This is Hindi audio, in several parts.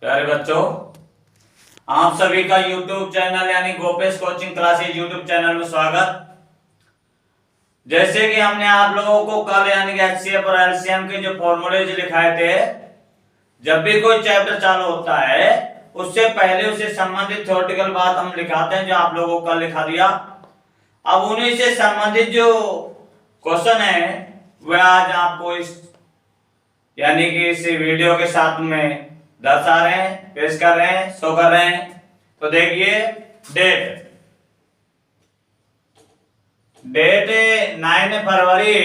प्यारे बच्चों, आप सभी का YouTube चैनल यानी Gopesh coaching classes YouTube channel में स्वागत। जैसे कि हमने आप लोगों को कल यानी कि HCF और LCM के जो फॉर्मूले लिखाए थे, जब भी कोई चैप्टर चालू होता है उससे पहले उससे संबंधित थ्योरेटिकल बात हम लिखाते हैं, जो आप लोगों को कल लिखा दिया। अब उन्हीं से संबंधित जो क्वेश्चन है वह आज आपको इस यानी कि इस वीडियो के साथ में दर्शा रहे हैं, पेश कर रहे हैं, शो कर रहे हैं। तो देखिए, डेट 9 फरवरी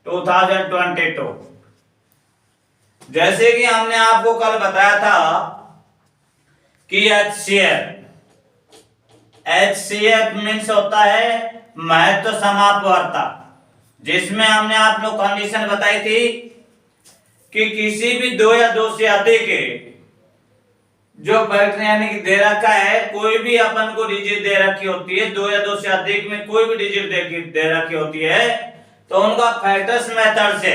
2022। जैसे कि हमने आपको कल बताया था कि HCF मीन्स होता है महत्व समापवर्ता, जिसमें हमने आप लोग कंडीशन बताई थी कि किसी भी दो या दो से अधिक जो फैक्टर यानी कि दे रखा है, कोई भी अपन को डिजिट दे रखी होती है, दो या दो से अधिक में कोई भी डिजिट दे रखी होती है, तो उनका फैक्टर्स मेथड से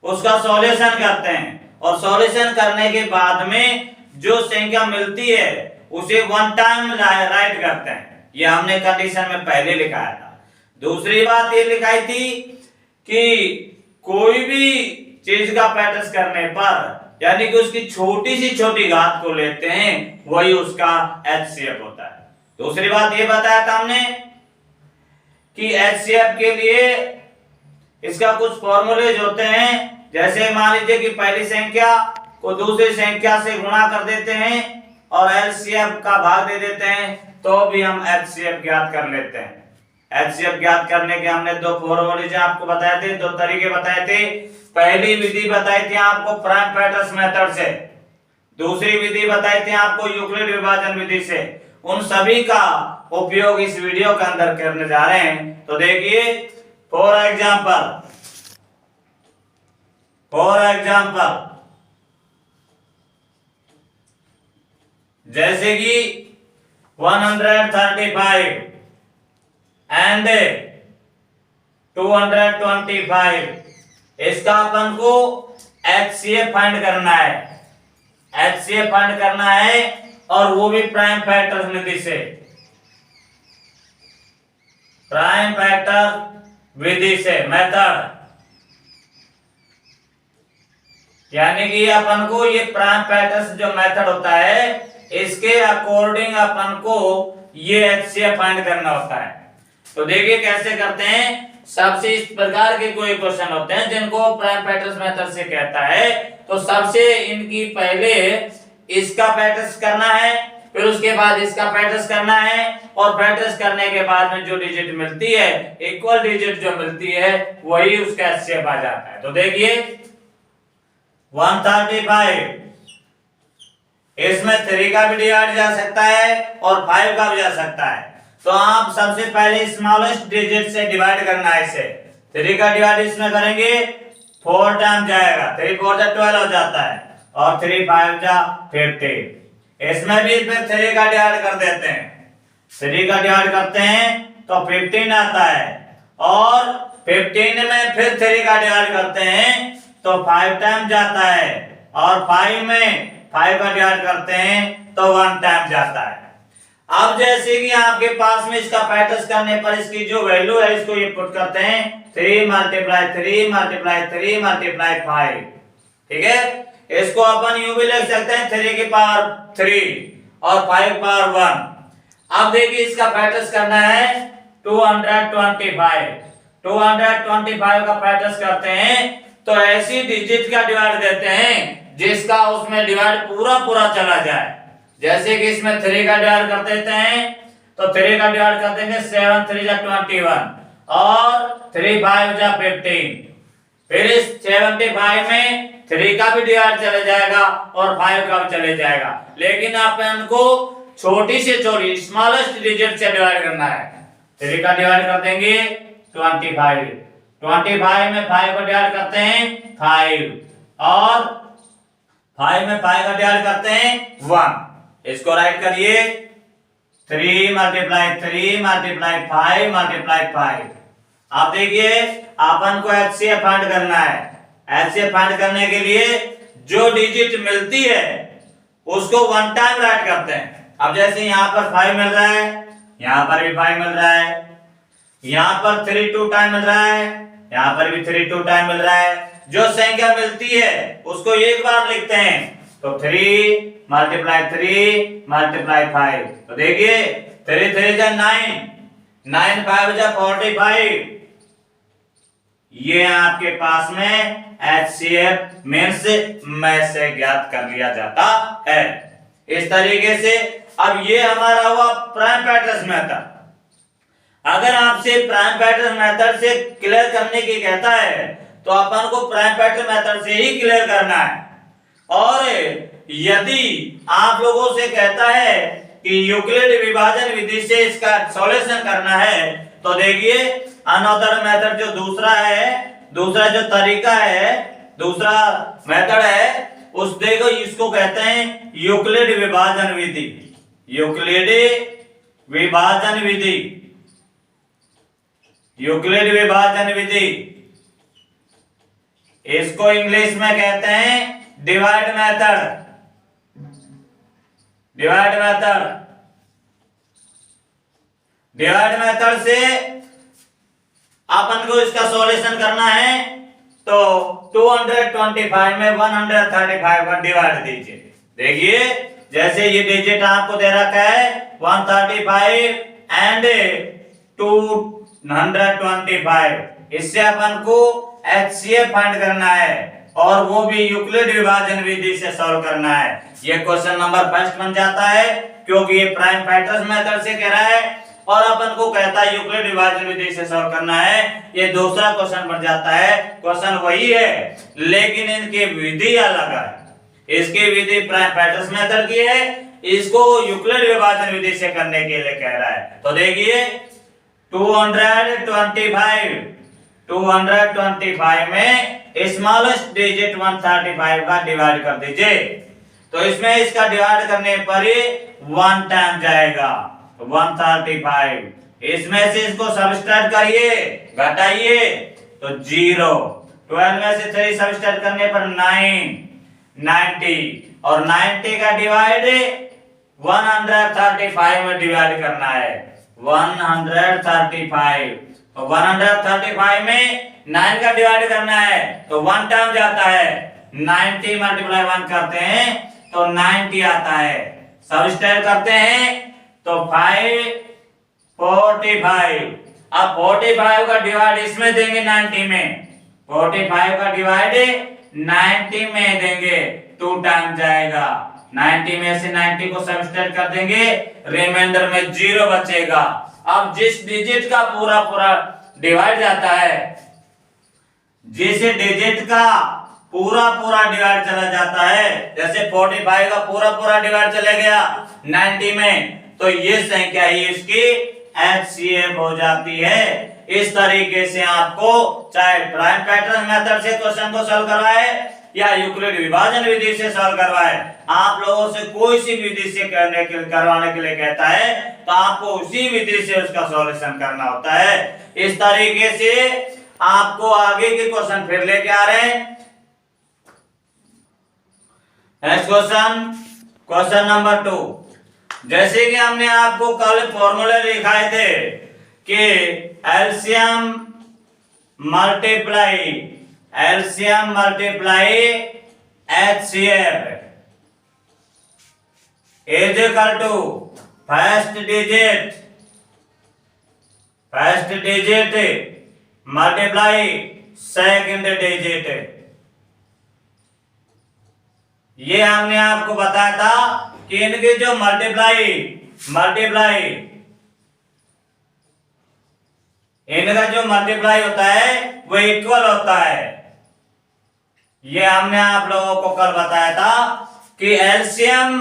उसका सॉल्यूशन करते हैं और सॉल्यूशन करने के बाद में जो संख्या मिलती है उसे वन टाइम राइट करते हैं। ये हमने कंडीशन में पहले लिखाया था। दूसरी बात ये लिखाई थी कि कोई भी चीज का प्रैक्टिस करने पर यानी कि उसकी छोटी से छोटी घात को लेते हैं, वही उसका HCF होता है। दूसरी बात ये बताया था हमने कि HCF के लिए इसका कुछ फॉर्मूलेज होते हैं। जैसे मान लीजिए कि पहली संख्या को दूसरी संख्या से गुणा कर देते हैं और LCM का भाग दे देते हैं, तो भी हम HCF ज्ञात कर लेते हैं। HCF ज्ञात करने के हमने दो फॉर्मूलेज आपको बताए थे, दो तरीके बताए थे। पहली विधि बताई थी आपको प्राइम फैक्टर्स मेथड से, दूसरी विधि बताई थी आपको यूक्लिड विभाजन विधि से। उन सभी का उपयोग इस वीडियो के अंदर करने जा रहे हैं। तो देखिए, फॉर एग्जांपल जैसे कि 135 एंड 225, इसका अपन को HCF फाइंड करना है। HCF फाइंड करना है और वो भी प्राइम फैक्टर विधि से, प्राइम फैक्टर विधि से मेथड, यानी कि अपन को ये प्राइम फैक्टर्स जो मेथड होता है इसके अकॉर्डिंग अपन को ये HCF फाइंड करना होता है। तो देखिए कैसे करते हैं। सबसे इस प्रकार के कोई क्वेश्चन होते हैं जिनको प्राइम फैक्टर्स मेथड से कहता है, तो सबसे इनकी पहले इसका फैक्टर्स करना है, फिर उसके बाद इसका फैक्टर्स करना है और फैक्टर्स करने के बाद में जो डिजिट मिलती है, इक्वल डिजिट जो मिलती है, वही उसका HCF आ जाता है। तो देखिए 135, इसमें 3 का भी डिवाइड जा सकता है और 5 का भी जा सकता है। तो आप सबसे पहले स्मॉलेस्ट डिजिट से डिवाइड करना है। इसे 3 का डिवाइड इसमें करेंगे, 4 टाइम जाएगा, 3 4 जा 12 हो जाता है और 3 5 जा 50। इसमें भी फिर 3 का डिवाइड कर देते हैं, 3 का डिवाइड करते हैं तो 15 आता है और 15 में फिर 3 का डिवाइड करते हैं तो 5 टाइम जाता है और 5 में 5 का डिवाइड करते हैं तो 1 टाइम जाता है। अब जैसे कि आपके पास में इसका फैक्टर्स करने पर इसकी जो वैल्यू है इसको ये पुट करते हैं 3 × 3 × 3 × 5। ठीक है, इसको अपन यूं भी लिख सकते हैं 3 की पावर 3 और 5 की पावर 1। अब देखिए इसका फैक्टर्स करना है 225। 225 का फैक्टर्स करते हैं तो ऐसी डिजिट का डिवाइड देते हैं जिसका उसमें डिवाइड पूरा चला जाए। जैसे कि इसमें 3 का डिवाइड कर देते हैं तो 3 का डिवाइड कर देंगे 7 3 जा 21 और 3 5 जा 15। फिर इस 75 में 3 का भी डिवाइड चले जाएगा और 5 का भी चले जाएगा, लेकिन अपन को छोटी से छोटी स्मॉलेस्ट डिजिट से डिवाइड करना है। 3 का डिवाइड कर देंगे 25, 25 में 5 को डिवाइड करते हैं 5 और 5 में 5 का डिवाइड करते हैं 1। इसको राइट करिए 3 × 3 × 5 × 5। आप देखिए अपन को HCF फाइंड करना है। HCF फाइंड करने के लिए जो डिजिट मिलती है उसको 1 टाइम राइट करते हैं। अब जैसे यहाँ पर 5 मिल रहा है, यहाँ पर भी 5 मिल रहा है, यहाँ पर 3 2 टाइम मिल रहा है, यहाँ पर भी 3 2 टाइम मिल रहा है। जो संख्या मिलती है उसको एक बार लिखते हैं, तो 3 मल्टीप्लाई 3 मल्टीप्लाई 5, तो देखिए 3 3 जा 9, 9 5 जा 45। ये आपके पास में HCF मीन्स में से ज्ञात कर लिया जाता है इस तरीके से। अब ये हमारा हुआ प्राइम पैटर्न मेथड। अगर आपसे प्राइम पैटर्न मेथड से क्लियर करने की कहता है तो अपन को प्राइम पैटर्न मेथड से ही क्लियर करना है। और यदि आप लोगों से कहता है कि यूक्लिड विभाजन विधि से इसका सॉल्यूशन करना है, तो देखिए अनदर मेथड जो दूसरा जो तरीका है, दूसरा मेथड है, उस देखो इसको कहते हैं यूक्लिड विभाजन विधि। यूक्लिड विभाजन विधि, यूक्लिड विभाजन विधि, इसको इंग्लिश में कहते हैं divide method. Divide method, divide method से अपन को इसका सॉल्यूशन करना है, तो 225 में 135 का डिवाइड दीजिए। देखिए जैसे ये डिजिट आपको दे रखा है 135 एंड 225, इससे अपन को HCF फाइंड करना है और वो भी यूक्लिड विभाजन विधि से सॉल्व करना है। ये क्वेश्चन नंबर फर्स्ट बन जाता है क्योंकि ये प्राइम पैटर्न मेथड से कह रहा है और अपन को कहता है यूक्लिड विभाजन विधि से सॉल्व करना है। ये दूसरा क्वेश्चन बन जाता है। क्वेश्चन वही है लेकिन इनकी विधि अलग है। इसकी विधि प्राइम पैटर्न मेथड की है, इसको यूक्लिड विभाजन विधि से करने के लिए कह रहा है। तो देखिए 225 में स्मॉलेस्ट डिजिट 135 का डिवाइड कर दीजिए, तो इसमें इसका डिवाइड करने पर ही 1 टाइम जाएगा 135। इसमें से इसको सब्ट्रैक्ट करिए, घटाइए, तो 0। 12 में से 3 सब्ट्रैक्ट करने पर 9, 90, और 90 का डिवाइड 135 में डिवाइड करना है। 135, तो 135 में 9 का डिवाइड करना है, तो 1 टाइम जाता है। 90 मल्टीप्लाई 1 करते हैं तो 90 आता है। सब्ट्रैक्ट करते हैं तो 45। अब 45 का डिवाइड इसमें देंगे 90 में, 45 का डिवाइड 90 में देंगे, 2 टाइम जाएगा। 90 में से 90 को सब्ट्रैक्ट कर देंगे, रिमाइंडर में 0 बचेगा। अब जिस डिजिट का पूरा डिवाइड जाता है, जिस डिजिट का पूरा डिवाइड चला जाता है, जैसे 45 का पूरा डिवाइड चले गया 90 में, तो ये संख्या ही इसकी HCF हो जाती है। इस तरीके से आपको चाहे प्राइम पैटर्न मेथड से क्वेश्चन को सॉल्व करवाए या यूक्लिड विभाजन विधि से सॉल्व करवाए, आप लोगों से कोई सी विधि से करवाने के लिए कहता है तो आपको उसी विधि से उसका सॉल्यूशन करना होता है। इस तरीके से आपको आगे के क्वेश्चन फिर लेके आ रहे हैं। Next question number 2। जैसे कि हमने आपको कल फॉर्मूले लिखाए थे कि LCM multiply HCF is equal to first digit multiply second digit. ये हमने आपको बताया था कि इनके जो इनका जो मल्टीप्लाई होता है वो इक्वल होता है। ये हमने आप लोगों को कल बताया था कि एलसीएम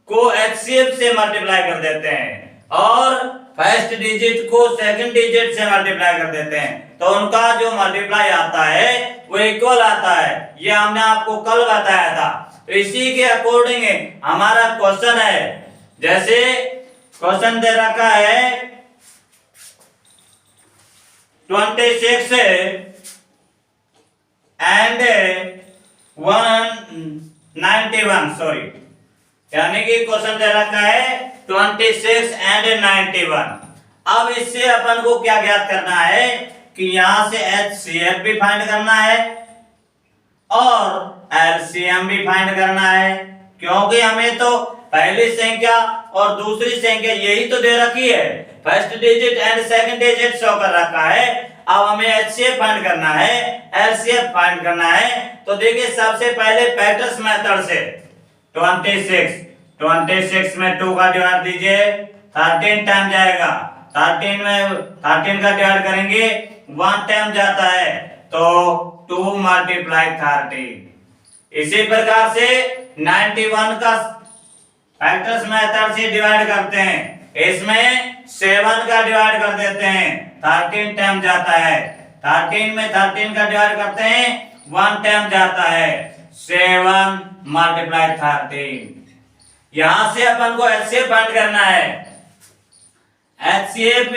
को HCF से मल्टीप्लाई कर देते हैं और फर्स्ट डिजिट को सेकंड डिजिट से मल्टीप्लाई कर देते हैं, तो उनका जो मल्टीप्लाई आता है वो इक्वल आता है। ये हमने आपको कल बताया था। तो इसी के अकॉर्डिंग हमारा क्वेश्चन है। जैसे क्वेश्चन दे रखा है 26 एंड 191 सॉरी, यानी कि क्वेश्चन दे रखा है 26 एंड 91। अब इससे अपन को क्या ज्ञात करना है कि यहां से HCF भी फाइंड करना है और LCM भी फाइंड करना है, क्योंकि हमें तो पहली संख्या और दूसरी संख्या यही तो दे रखी है, first digit and second digit show कर रखा है। अब हमें HCF फाइंड करना है, LCM फाइंड करना है। तो देखिए सबसे पहले फैक्टर्स मेथड से 26 में 2 का डिवाइड दीजिए, 13 टाइम जाएगा, 13 का डिवाइड करेंगे 1 टाइम जाता है, तो 2 मल्टीप्लाई 13। इसी प्रकार से 91 का फैक्टर्स मेथड से डिवाइड करते हैं, इसमें 7 का डिवाइड कर देते हैं, 13 टाइम जाता है, 13 में 13 का डिवाइड करते हैं 1 टाइम जाता है, 7 मल्टीप्लाई 13। यहां से अपन को HCF फाइंड करना है। HCF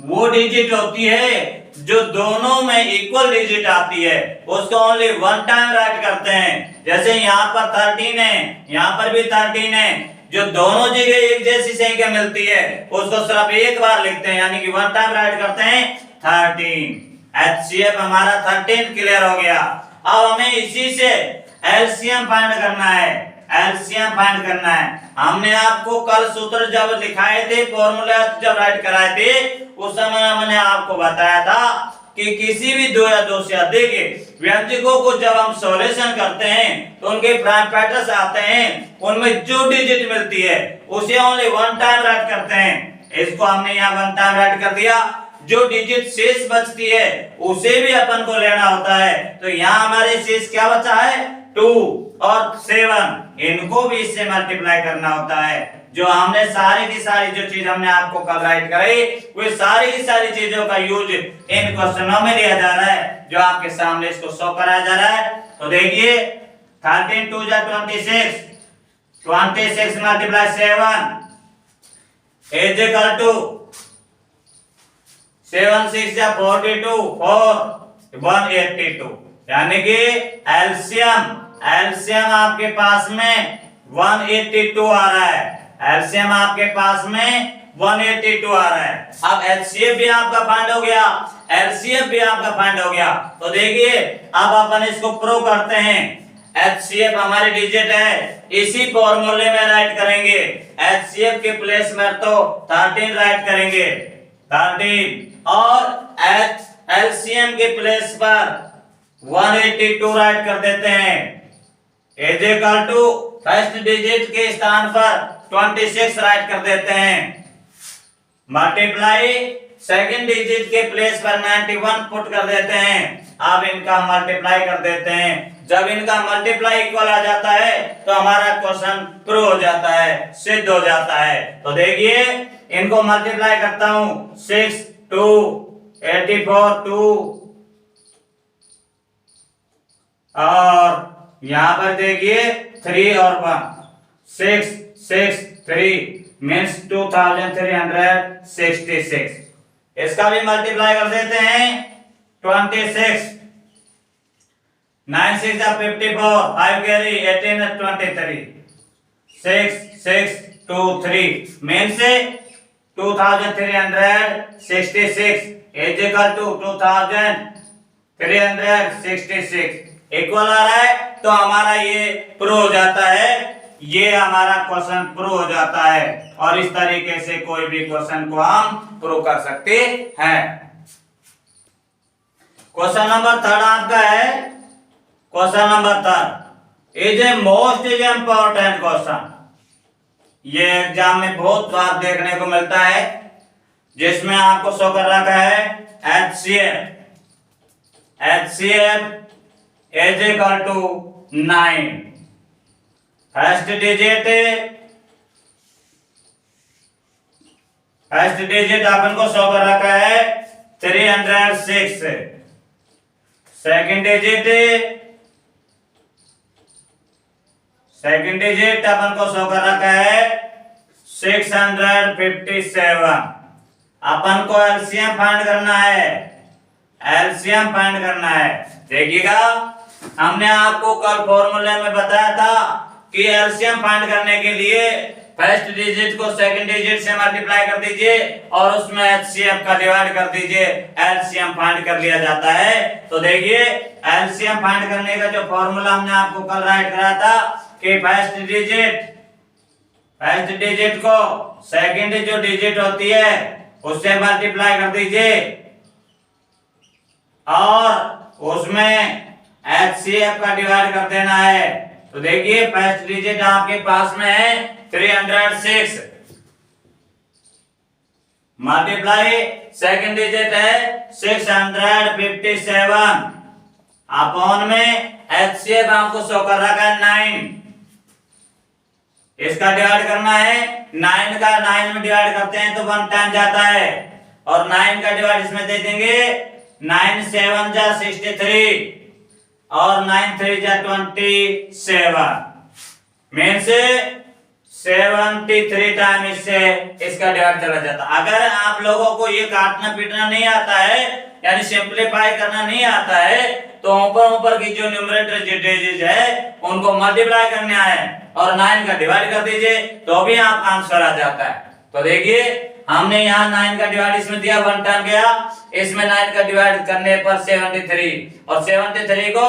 वो डिजिट होती है जो दोनों में इक्वल डिजिट आती है, उसको ओनली 1 टाइम राइट करते हैं। जैसे यहाँ पर 13 है, यहाँ पर भी 13 है, जो दोनों जगह एक जैसी संख्या मिलती है उसको सिर्फ एक बार लिखते हैं, यानी कि 1 टाइम राइट करते हैं 13। HCF हमारा 13 क्लियर हो गया। अब हमें इसी से LCM फाइंड करना है, LCM फाइंड करना है। हमने आपको कल सूत्र जब लिखाए थे, फॉर्मूला जब राइट कराए थे, उस समय मैंने आपको बताया था कि किसी भी दो या दो से अधिक व्यंजकों को जब हम सॉल्यूशन करते हैं तो उनके प्राइम फैक्टर्स आते हैं, उनमें जो डिजिट मिलती है उसे ओनली 1 टाइम राइट करते हैं। इसको हमने यहाँ 1 टाइम राइट कर दिया, जो डिजिट शेष बचती है उसे भी अपन को लेना होता है। तो यहाँ हमारे शेष क्या बचा है 2 और 7, इनको भी इससे मल्टीप्लाई करना होता है। जो हमने सारी की सारी जो चीज हमने आपको कल राइट कराई, वो सारी की सारी चीजों का यूज इन क्वेश्चनों में दिया जा रहा है, जो आपके सामने इसको शो कराया जा रहा है। तो देखिए 13 2 26, 26 मल्टीप्लाई 7 इज इक्वल टू 7 6 42 4 182, यानी कि एलसीएम आपके पास में 182 आ रहा है, एलसीएम आपके पास में 182 आ रहा है। अब एचसीएफ भी आपका फाइंड हो गया, एलसीएफ भी आपका फाइंड हो गया। तो देखिए अब अपन इसको प्रूव करते हैं। एचसीएफ हमारी डिजिट है, इसी फॉर्मूले में राइट करेंगे। एचसीएफ के प्लेस में तो 13 राइट करेंगे, 13, और एलसीएम के प्लेस पर 182 राइट कर देते हैं। Is equal to first digit के स्थान पर 26 राइट कर देते हैं, मल्टीप्लाई सेकंड डिजिट के प्लेस पर 91 पुट कर देते हैं। अब इनका मल्टीप्लाई कर देते हैं। जब इनका मल्टीप्लाई इक्वल आ जाता है तो हमारा क्वेश्चन प्रूव हो जाता है, सिद्ध हो जाता है। तो देखिए इनको मल्टीप्लाई करता हूं, 6 2 84 2, और यहां पर देखिए 3 और 1, 6 6 3 मीन्स 2366। इसका भी मल्टीप्लाई कर देते हैं, 26 9 6 54, 5 carry 18 23, 6 6 2 3 means 2366 is equal to 2366 equal आ रहा है। तो हमारा ये प्रूव हो जाता है, ये हमारा क्वेश्चन प्रूव हो जाता है। और इस तरीके से कोई भी क्वेश्चन को हम प्रूव कर सकते हैं। क्वेश्चन नंबर 3 आपका है, question number 3 is a most important question. ये एग्जाम में बहुत बार देखने को मिलता है, जिसमें आपको शो कर रखा है HCF is equal to 9। First digit अपन को शो कर रखा है 306। सेकंड डिजिट अपन को शो कर रखा है 657। अपन को एलसीएम फाइंड करना है, एलसीएम फाइंड करना है। देखिएगा हमने आपको कल फॉर्मूले में बताया था कि एलसीएम फाइंड करने के लिए फर्स्ट डिजिट को सेकंड डिजिट से मल्टीप्लाई कर दीजिए और उसमें एचसीएफ का डिवाइड कर दीजिए, एलसीएम फाइंड कर लिया जाता है। तो देखिए एलसीएम फाइंड करने का जो फॉर्मूला हमने आपको कल राइट कराया था कि फर्स्ट डिजिट को सेकंड जो डिजिट होती है उससे मल्टीप्लाई कर दीजिए और उसमें एचसीएफ का डिवाइड कर देना है। तो देखिए फर्स्ट डिजिट आपके पास में है 306 मल्टीप्लाई सेकंड डिजिट है 657 अपॉन में एचसीएफ आपको शो कर रखा है 9, इसका डिवाइड करना है 9 का 9 में डिवाइड करते हैं तो 1 टाइम जाता है और 9 का डिवाइड इसमें दे देंगे 9 7 जा 63 और 9 3 जा 27 मीन्स 73 टाइम इससे इसका डिवाइड चला जाता। अगर आप लोगों को ये काटना पीटना नहीं आता है यानी सिंपलीफाई करना नहीं आता है तो ऊपर की जो न्यूमरेटर डिजिट है उनको मल्टीप्लाई करना है और 9 का डिवाइड कर दीजिए तो भी आपका आंसर आ जाता है। तो देखिए हमने यहाँ 9 का डिवाइड इसमें दिया 1 टाइम गया, इसमें 9 का डिवाइड करने पर 73 और 73 को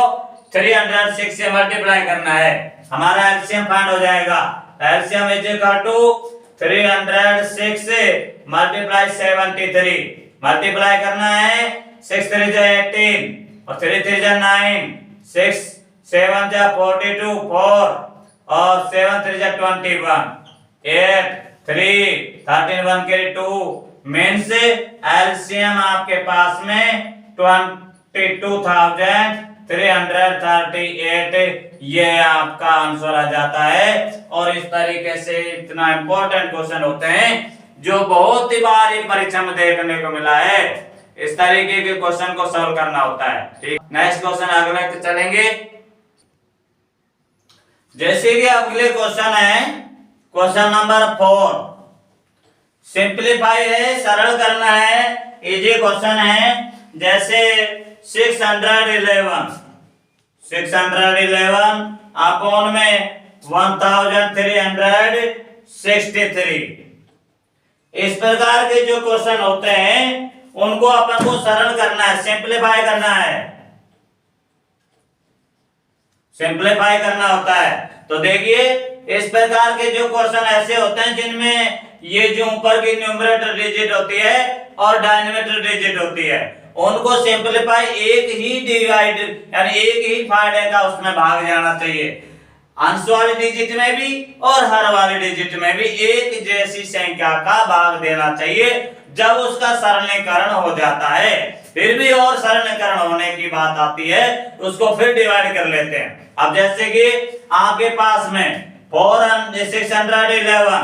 306 से मल्टीप्लाई करना है, हमारा एलसीएम फाइंड हो जाएगा। LCM is equal to 306 multiply 73, multiply करना है 6 3 जा 18 और 3 3 जा 9, 6 7 जा 42 4 और 7 3 जा 21 8 3 13 1 के 2 मीन्स एलसीएम आपके पास में 22,338 ये आपका आंसर आ जाता है। और इस तरीके से इतना इंपॉर्टेंट क्वेश्चन होते हैं जो बहुत ही बार परीक्षा में देखने को मिला है, इस तरीके के क्वेश्चन को सॉल्व करना होता है। ठीक, नेक्स्ट क्वेश्चन अगले चलेंगे। जैसे कि अगले क्वेश्चन है क्वेश्चन नंबर 4, सिंपलीफाई है, सरल करना है, इजी क्वेश्चन है। जैसे 611 अपॉन में 1363, इस प्रकार के जो क्वेश्चन होते हैं उनको अपन को सरल करना है, सिंपलीफाई करना है, सिंपलीफाई करना होता है। तो देखिए इस प्रकार के जो क्वेश्चन ऐसे होते हैं जिनमें ये जो ऊपर की न्यूमरेटर डिजिट होती है और डिनोमिनेटर डिजिट होती है उनको सिंपलीफाई एक ही डिवाइड यानी एक ही फाड़े का उसमें भाग जाना चाहिए, अंश वाले डिजिट में भी और हर वाले डिजिट में भी एक जैसी संख्या का भाग देना चाहिए। जब उसका सरलीकरण हो जाता है फिर भी और सरलीकरण होने की बात आती है उसको फिर डिवाइड कर लेते हैं। अब जैसे कि आपके पास में 611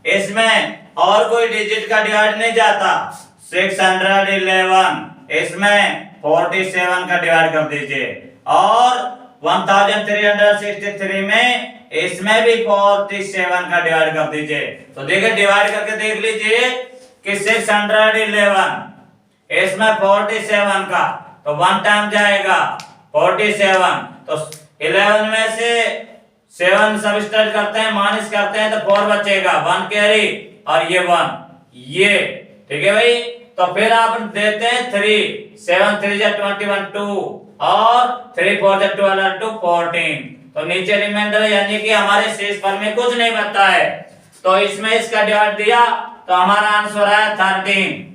इसमें और कोई डिजिट का डिवाइड नहीं जाता, 611 इसमें 47 का डिवाइड कर दीजिए और 1363 में इसमें भी 47 का डिवाइड कर दीजिए। तो देखिए डिवाइड करके देख लीजिए कि 611 इसमें 47 का तो 1 टाइम जाएगा 47, तो 11 में से 7 सब्ट्रैक्ट करते हैं माइनस करते हैं तो 4 बचेगा, 1 कैरी और ये 1 ये, ठीक है भाई। तो फिर आप देते हैं 3 7 3 जा 21 2 और 3 4 जा 12 2 14, तो नीचे रिमाइंडर यानी कि हमारे शेष फल में कुछ नहीं बचता है तो इसमें इसका डिवाइड दिया तो हमारा आंसर है 13।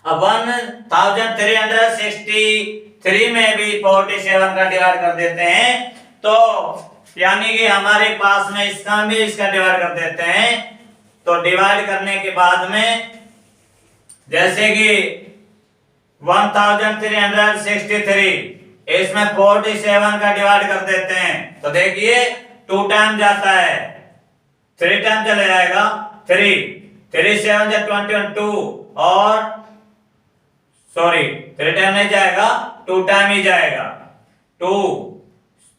अब 1363 में भी 47 का डिवाइड कर देते हैं तो यानी कि हमारे पास में इसका भी इसका डिवाइड कर देते हैं। तो डिवाइड करने के बाद में जैसे कि 1363 इसमें 47 का डिवाइड कर देते हैं तो देखिए 2 टाइम जाता है, 3 टाइम चले जाएगा 3 7 जा 21 2 और सॉरी 3 टाइम नहीं जाएगा 2 टाइम ही जाएगा 2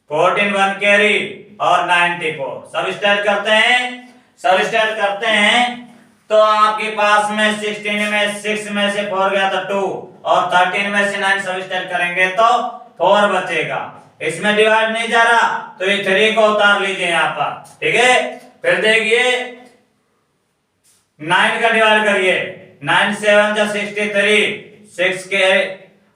14 1 कैरी और 94। सब स्टार्ट करते हैं तो आपके पास में 16 में 6 में से 4 गया तो 2 और 13 में से 9 सब स्टार्ट करेंगे तो 4 बचेगा। इसमें डिवाइड नहीं जा रहा तो ये 3 को उतार लीजिए यहाँ पर, ठीक है। फिर देखिए 9 का डिवाइड करिए, 9 7 जा 63, 6 के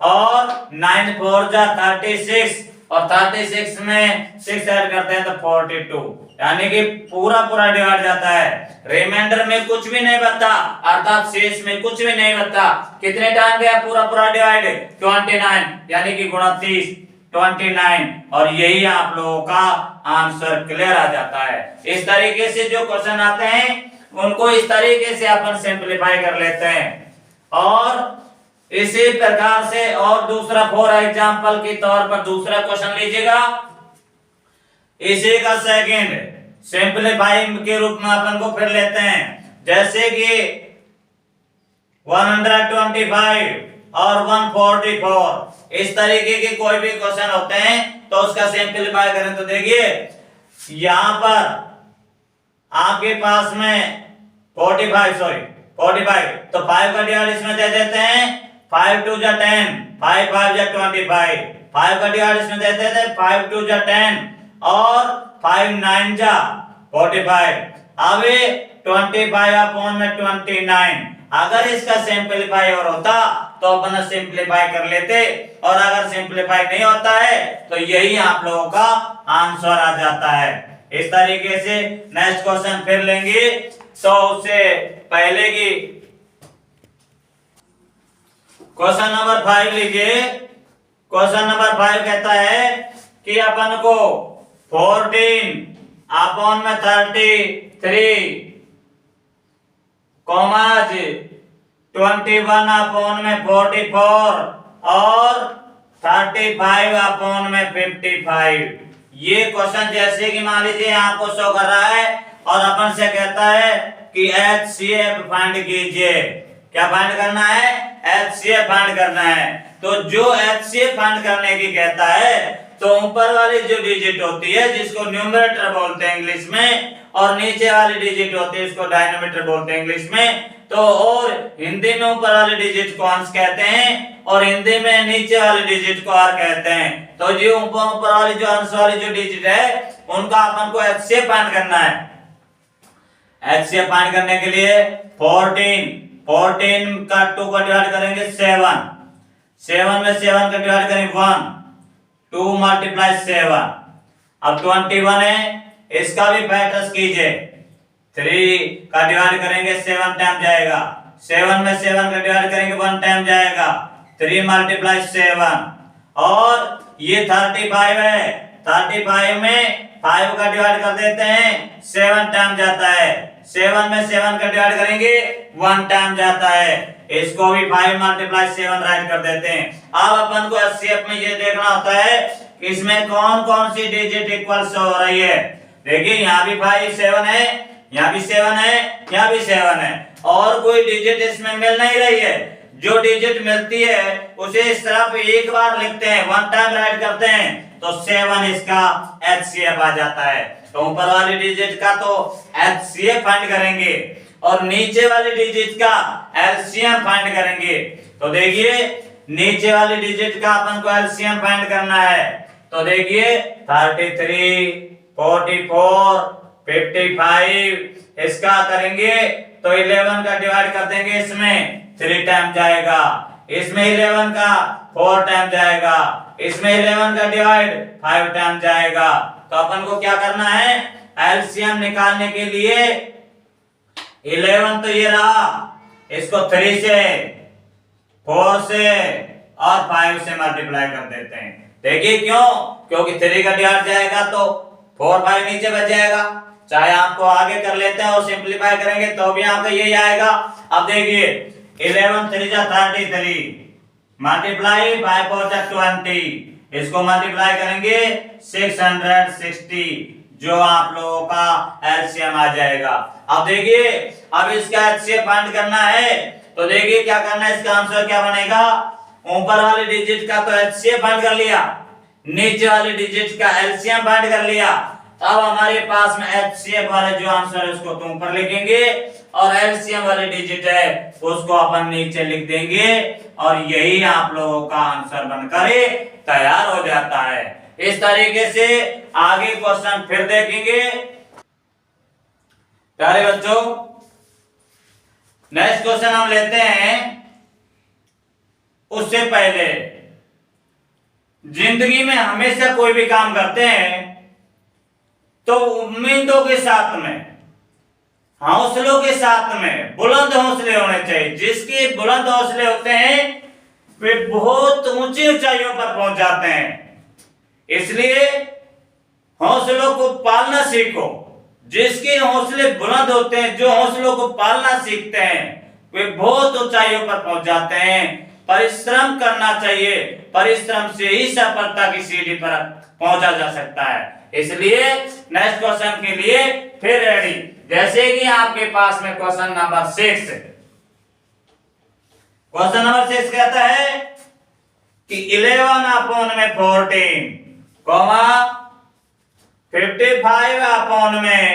और 9 4 जा 36 और 36 में 6 ऐड करते हैं तो 42, यानी कि पूरा पूरा डिवाइड जाता है। रिमाइंडर में कुछ भी नहीं बचा, अर्थात शेष में कुछ भी नहीं बचा। कितने टाइम गया पूरा पूरा डिवाइड? 29, यानी कि गुणा 30, 29, और यही आप लोगों का आंसर क्लियर आ जाता है। इस तरीके से जो क्वेश्चन आते हैं उनको इस तरीके से अपन सिंपलीफाई कर लेते हैं। और इसी प्रकार से और दूसरा फॉर एग्जांपल के तौर पर दूसरा क्वेश्चन लीजिएगा। इसी का सेकंड सिंपलीफाई के रूप में अपन को फिर लेते हैं। जैसे कि 125 और 144, इस तरीके के कोई भी क्वेश्चन होते हैं तो उसका सिंपलीफाई करें तो देखिए यहां पर आपके पास में 45 तो 5 का डिवाइड इसमें दे देते हैं, 5 2 जा 10, 5 5 जा 25, 5 का डिवाइड इसमें दे देते हैं, 5 2 जा 10 और 5 9 जा 45। अब 25 अपॉन में 29, अगर इसका सिंपलीफाई और होता तो अपन सिंपलीफाई कर लेते, और अगर सिंपलीफाई नहीं होता है तो यही आप लोगों का आंसर आ जाता है। इस तरीके से नेक्स्ट क्वेश्चन फिर लेंगे। तो उससे पहले की क्वेश्चन नंबर 5 लीजिए। क्वेश्चन नंबर 5 कहता है कि अपन को 14 अपॉन में 33 कॉमाज 21 अपॉन में 44 और 35 अपॉन में 55। ये क्वेश्चन जैसे कि मान लीजिए आपको शो कर रहा है और अपन से कहता है कि HCF फाइंड कीजिए। क्या फाइंड करना है? HCF फाइंड करना है। तो जो HCF फाइंड करने की कहता है तो ऊपर वाली जो डिजिट होती है जिसको न्यूमरेटर बोलते हैं इंग्लिश में, और नीचे वाली डिजिट होती है इसको डिनोमिनेटर बोलते हैं इंग्लिश में। तो और हिंदी में ऊपर वाली डिजिट को अंश कहते हैं और हिंदी में नीचे वाली डिजिट को आर कहते हैं। तो जो ऊपर वाली जो अंश वाली जो डिजिट है उनका अपन को HCF फाइंड करना है। HCF फाइंड करने के लिए 14 का 2 का डिवाइड करेंगे 7 में 7 का डिवाइड करेंगे 1, 2 मल्टीप्लाई 7। अब 21 है, इसका भी फैक्टर्स कीजिए। 3 का डिवाइड करेंगे 7 टाइम जाएगा, 7 में 7 का डिवाइड करेंगे 1 टाइम जाएगा, 3 मल्टीप्लाई 7। और ये 35 है, 35 में 5 का डिवाइड कर देते हैं 7 टाइम जाता है, 7 में 7 का डिवाइड करेंगे 1 टाइम जाता है। इसको भी 5 मल्टीप्लाई 7 राइट कर देते हैं। अब अपन को HCF में ये देखना होता है कि इसमें कौन कौन सी डिजिट इक्वल हो रही है। देखिए यहाँ भी 5 7 है, यहाँ भी 7 है, यहाँ भी 7 है, और कोई डिजिट इसमें मिल नहीं रही है। जो डिजिट मिलती है उसे इस तरफ एक बार लिखते हैं, 1 टाइम राइट करते हैं तो 7 इसका HCF आ जाता है। तो ऊपर वाली डिजिट का तो HCF फाइंड करेंगे और नीचे वाली डिजिट का LCM फाइंड करेंगे। तो देखिए नीचे वाली डिजिट का अपन को LCM फाइंड करना है। तो देखिए 33, 44, 55 इसका करेंगे तो 11 का डिवाइड कर देंगे, इसमें 3 टाइम जाएगा, इसमें 11 का 4 टाइम जाएगा, इसमें 11 का डिवाइड 5 टाइम जाएगा। तो अपन को क्या करना है? एलसीएम निकालने के लिए 11 तो ये रहा, इसको 3 से 4 से और 5 से मल्टीप्लाई कर देते हैं। देखिए क्यों? क्योंकि 3 का डिवाइड जाएगा तो 4 5 नीचे बच जाएगा। चाहे आपको आगे कर लेते हैं और सिंपलीफाई करेंगे तो भी आपका यही आएगा। अब देखिए 11 3 जा 33 मल्टीप्लाई 5 4 जा 20, इसको मल्टीप्लाई करेंगे 660, जो आप लोगों का एलसीएम आ जाएगा। अब देखिए अब इसका एचसीएफ फाइंड करना है तो देखिए क्या करना है, इसका आंसर क्या बनेगा? ऊपर वाले डिजिट का तो एचसीएफ फाइंड कर लिया, नीचे वाले डिजिट का एलसीएम फाइंड कर लिया। अब हमारे पास में एचसीएफ वाले जो आंसर है उसको तुम ऊपर लिखेंगे और एलसीएम वाले डिजिट है उसको अपन नीचे लिख देंगे और यही आप लोगों का आंसर बनकर तैयार हो जाता है। इस तरीके से आगे क्वेश्चन फिर देखेंगे। प्यारे बच्चों, नेक्स्ट क्वेश्चन हम लेते हैं। उससे पहले जिंदगी में हमेशा कोई भी काम करते हैं तो उम्मीदों के साथ में, हौसलों के साथ में बुलंद हौसले होने चाहिए। जिसके बुलंद हौसले होते हैं वे बहुत ऊंची ऊंचाइयों पर पहुंच जाते हैं। इसलिए हौसलों को पालना सीखो। जिसके हौसले बुलंद होते हैं, जो हौसलों को पालना सीखते हैं, वे बहुत ऊंचाइयों पर पहुंच जाते हैं। परिश्रम करना चाहिए, परिश्रम से ही सफलता की सीढ़ी पर पहुंचा जा सकता है। इसलिए नेक्स्ट क्वेश्चन के लिए फिर रेडी। जैसे कि आपके पास में क्वेश्चन नंबर 6 क्वेश्चन नंबर 6 कहता है कि 11 अपॉन में 14 कॉमा 55 अपॉन में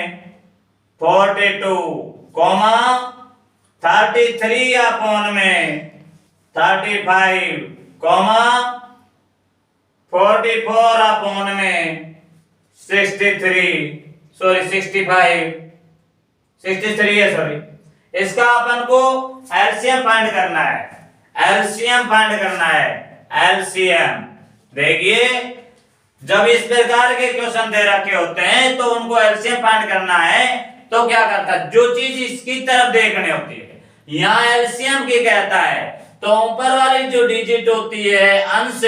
42 कॉमा 33 अपॉन में 35 कॉमा 44 अपॉन में 63 है सॉरी। इसका अपन को एलसीएम फाइंड करना है। एलसीएम फाइंड करना है। एलसीएम देखिए, जब इस प्रकार के क्वेश्चन दे रखे होते हैं तो उनको एलसीएम फाइंड करना है। तो क्या करता है, जो चीज इसकी तरफ देखनी होती है, यहाँ एलसीएम की कहता है तो ऊपर वाली जो डिजिट होती है अंश,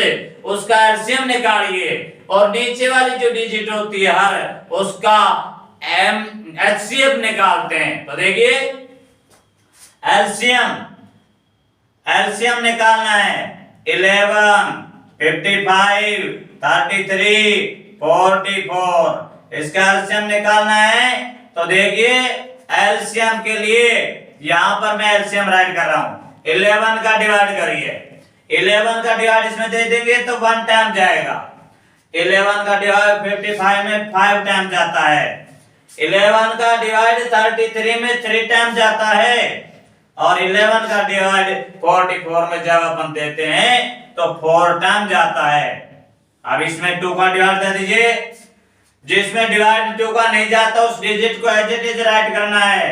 उसका एलसीएम निकालिए, और नीचे वाली जो डिजिट होती है हर, उसका एचसीएफ निकालते हैं। तो देखिए एलसीएम निकालना है। 11, 55, 33, 44, इसका एलसीएम निकालना है। तो देखिए एलसीएम के लिए यहां पर मैं एलसीएम राइट कर रहा हूं। 11 का डिवाइड करिए, 11 का डिवाइड इसमें दे देंगे तो 1 टाइम जाएगा। 11 का डिवाइड 55 में 5 टाइम जाता है। 11 का डिवाइड 33 में 3 टाइम जाता है। और 11 का डिवाइड 44 में जब अपन देते हैं तो 4 टाइम जाता है। अब इसमें 2 का डिवाइड दे दीजिए। जिसमें डिवाइड 2 का नहीं जाता उस डिजिट को एज इट इज राइट करना है।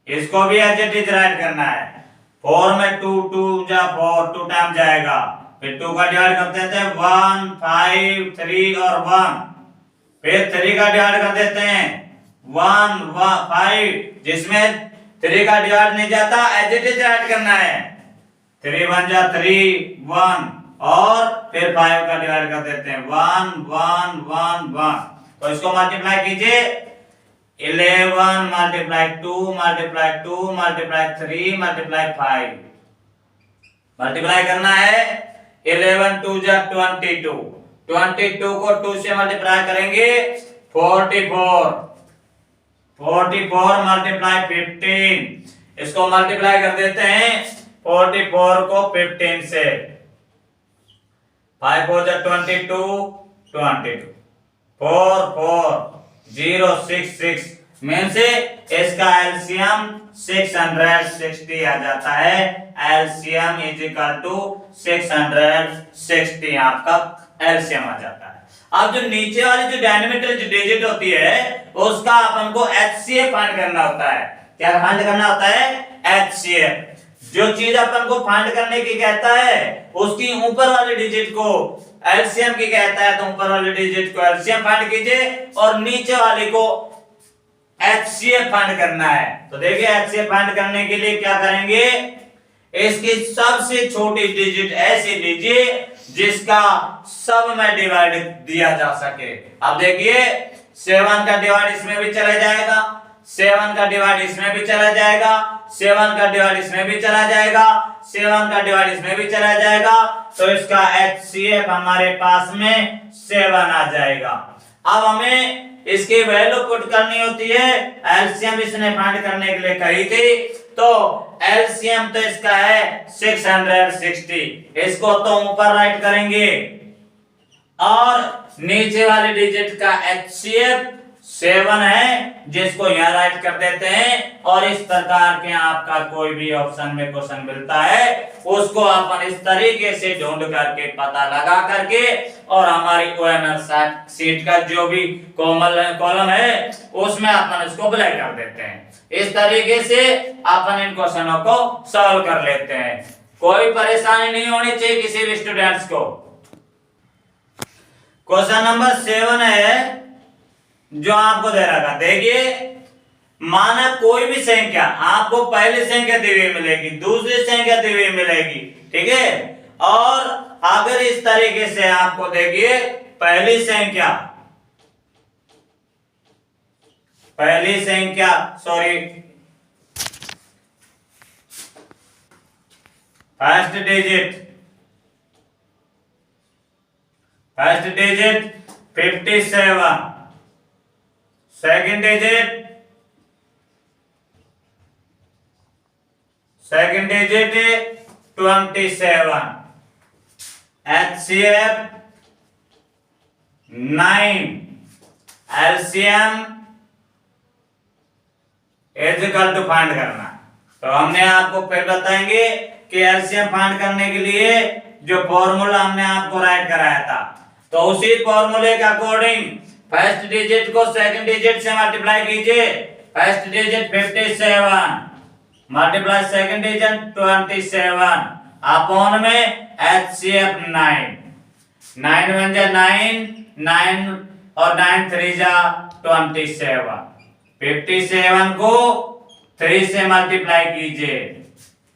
इसको भी एज इट इज राइट करना है। 4 में 2 2 टाइम जाएगा। फिर 2 का डिवाइड कर देते हैं 1 5 3 और 1। फिर 3 का डिवाइड कर देते हैं 1 5, जिसमें 3 का डिवाइड नहीं जाता एज इट इज राइट करना है। 3 1 जा 3 1, और फिर 5 का डिवाइड कर देते हैं 1 1 1 1। तो इसको मल्टीप्लाई कीजिए। 11 multiply 2 multiply 2 multiply 3 multiply 5, multiply करना है। 11 2 जा 22, 22 को 2 से मल्टीप्लाई करेंगे 44, 44 मल्टीप्लाई 15, इसको मल्टीप्लाई कर देते हैं 44 को 15 से। 5 4 जा 22, 22 4 4 0 6 6, में से इसका एलसीएम 660 आ जाता है। एलसीएम इज इक्वल टू 660 आपका एलसीएम आ जाता है। अब जो नीचे वाली जो डायमीटर जो डिजिट होती है उसका अपन को एचसीएफ फाइंड करना होता है। क्या फाइंड करना होता है? एचसीएफ। जो चीज अपन को फाइंड करने की कहता है उसकी ऊपर वाली डिजिट को एलसीएम की कहता है, तो ऊपर वाली डिजिट को एलसीएम फाइंड कीजिए और नीचे वाली को एचसीएफ फाइंड करना है। तो देखिए एचसीएफ फाइंड करने के लिए क्या करेंगे, इसकी सबसे छोटी डिजिट ऐसी लीजिए जिसका सब में डिवाइड दिया जा सके। अब देखिए 7 का डिवाइड इसमें भी चला जाएगा, 7 का डिवाइड इसमें भी चला जाएगा, 7 का डिवाइड इसमें भी चला जाएगा, 7 का डिवाइड इसमें भी चला जाएगा, तो इसका एचसीएफ हमारे पास में 7 आ जाएगा। अब हमें इसकी वैल्यू पुट करनी होती है। एलसीएम इसने फाइंड करने के लिए कही थी, तो एलसीएम तो इसका है 660, इसको तो ऊपर राइट करेंगे और नीचे वाली डिजिट का एचसीएफ 7 है, जिसको यहाँ राइट कर देते हैं। और इस प्रकार के आपका कोई भी ऑप्शन में क्वेश्चन मिलता है उसको अपन इस तरीके से ढूंढ करके पता लगा करके और हमारी OML शीट का जो भी कॉलम है उसमें अपन इसको ब्लैक कर देते हैं। इस तरीके से अपन इन क्वेश्चनों को सॉल्व कर लेते हैं। कोई परेशानी नहीं होनी चाहिए किसी भी स्टूडेंट्स को। क्वेश्चन नंबर 7 है जो आपको दे रखा, देखिए माना कोई भी संख्या आपको पहली संख्या दी हुई मिलेगी, दूसरी संख्या दी हुई मिलेगी, ठीक है। और अगर इस तरीके से आपको देखिए पहली संख्या first digit 57, second digit 27, HCF 9, LCM equal to find करना। तो हमने आपको फिर बताएंगे कि एलसीएम फाइंड करने के लिए जो फॉर्मूला हमने आपको राइट कराया था, तो उसी फॉर्मूले के अकॉर्डिंग फर्स्ट डिजिट को सेकंड डिजिट से मल्टीप्लाई कीजिए। First digit 57 multiply second digit 27 upon में HCF 9, 9 बन जा 9, 9 और 9 3 जा 27, 57 को 3 से मल्टीप्लाई कीजिए,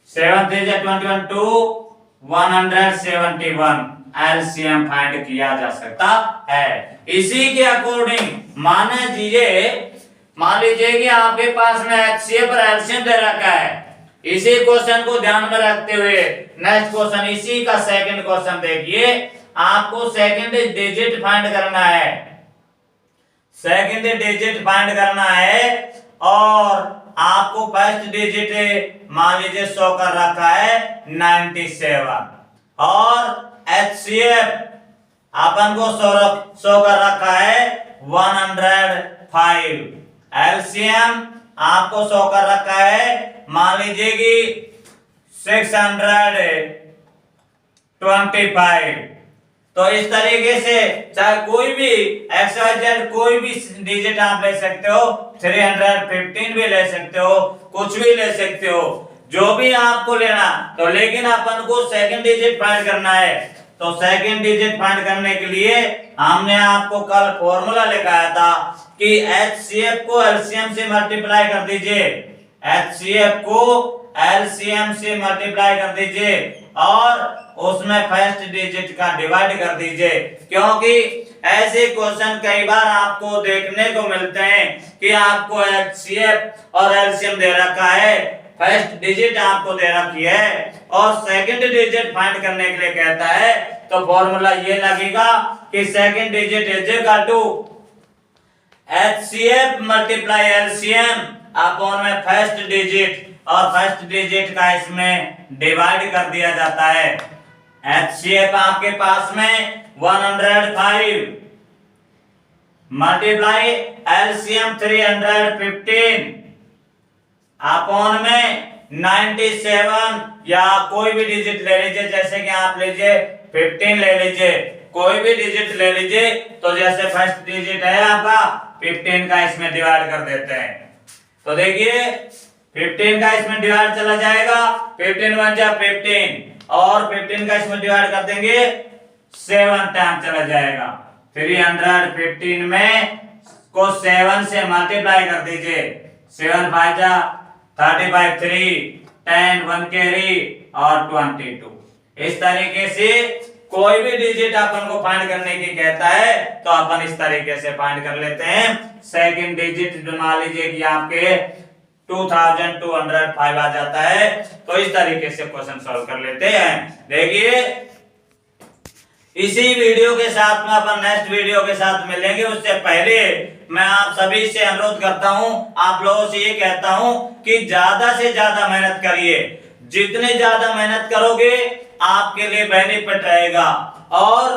7 3 जा 21, 2 171 एलसीएम फाइंड किया जा सकता है। इसी के अकॉर्डिंग मान लीजिए कि आपके पास में HCF और एलसीएम दे रखा है। इसी क्वेश्चन को ध्यान में रखते हुए नेक्स्ट क्वेश्चन, इसी का सेकंड क्वेश्चन देखिए। आपको सेकंड डिजिट फाइंड करना है, सेकंड डिजिट फाइंड करना है और आपको फर्स्ट डिजिट मान लीजिए शो कर रखा है 97 और HCF अपन को शो कर रखा है 105, LCM आपको शो कर रखा है मान लीजिए कि 625। तो इस तरीके से चाहे कोई भी XYZ कोई भी डिजिट आप ले सकते हो, 315 भी ले सकते हो, कुछ भी ले सकते हो, जो भी आपको लेना। तो लेकिन अपन को सेकंड डिजिट फाइंड करना है। तो सेकंड डिजिट फाइंड करने के लिए हमने आपको कल फॉर्मूला लिखाया था कि HCF को LCM से मल्टीप्लाई कर दीजिए, HCF को LCM से मल्टीप्लाई कर दीजिए और उसमें फर्स्ट डिजिट का डिवाइड कर दीजिए। क्योंकि ऐसे क्वेश्चन कई बार आपको देखने को मिलते हैं कि आपको HCF और LCM दे रखा है, फर्स्ट डिजिट आपको दे रखी है और सेकंड डिजिट फाइंड करने के लिए कहता है। तो फॉर्मूला ये लगेगा कि second digit is equal to HCF multiply LCM upon में फर्स्ट डिजिट, और फर्स्ट डिजिट का इसमें डिवाइड कर दिया जाता है। HCF आपके पास में 105 मल्टीप्लाई LCM 315 अपॉन में 97, या कोई भी डिजिट ले लीजिए, जैसे कि आप लीजिए 15 ले लीजिए, कोई भी डिजिट ले लीजिए। तो जैसे फर्स्ट डिजिट है आपका 15 का इसमें डिवाइड कर देते हैं। तो देखिए 15 का इसमें डिवाइड चला जाएगा, 15 1 जा 15 और 15 का इसमें डिवाइड कर देंगे 7 टाइम चला जाएगा। 315 में को 7 से मल्टीप्लाई कर दीजिए, 7 5 जा 35, 3 10 1 कैरी और 22। इस तरीके से कोई भी डिजिट अपन को फाइंड करने की कहता है तो अपन इस तरीके से फाइंड कर लेते हैं। सेकंड डिजिट मान लीजिए कि आपके 2205 आ जाता है। तो इस तरीके से क्वेश्चन सॉल्व कर लेते हैं। देखिए इसी वीडियो के साथ में अपन नेक्स्ट वीडियो के साथ मिलेंगे। उससे पहले मैं आप सभी से अनुरोध करता हूं, आप लोगों से ये कहता हूं कि ज्यादा से ज्यादा मेहनत करिए। जितने ज्यादा मेहनत करोगे आपके लिए बेनिफिट रहेगा। और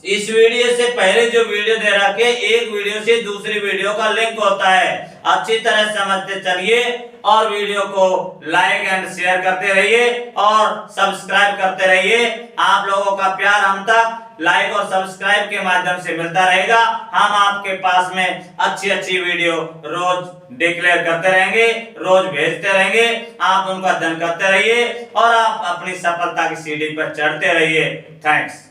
इस वीडियो से पहले जो वीडियो दे रखे, एक वीडियो से दूसरी वीडियो का लिंक होता है। अच्छी तरह समझते चलिए और वीडियो को लाइक एंड शेयर करते रहिए और सब्सक्राइब करते रहिए। आप लोगों का प्यार हम तक लाइक और सब्सक्राइब के माध्यम से मिलता रहेगा। हम आपके पास में अच्छी अच्छी वीडियो रोज डिक्लेयर करते रहेंगे, रोज भेजते रहेंगे। आप उनका अध्ययन करते रहिए और आप अपनी सफलता की सीढ़ी पर चढ़ते रहिए। थैंक्स।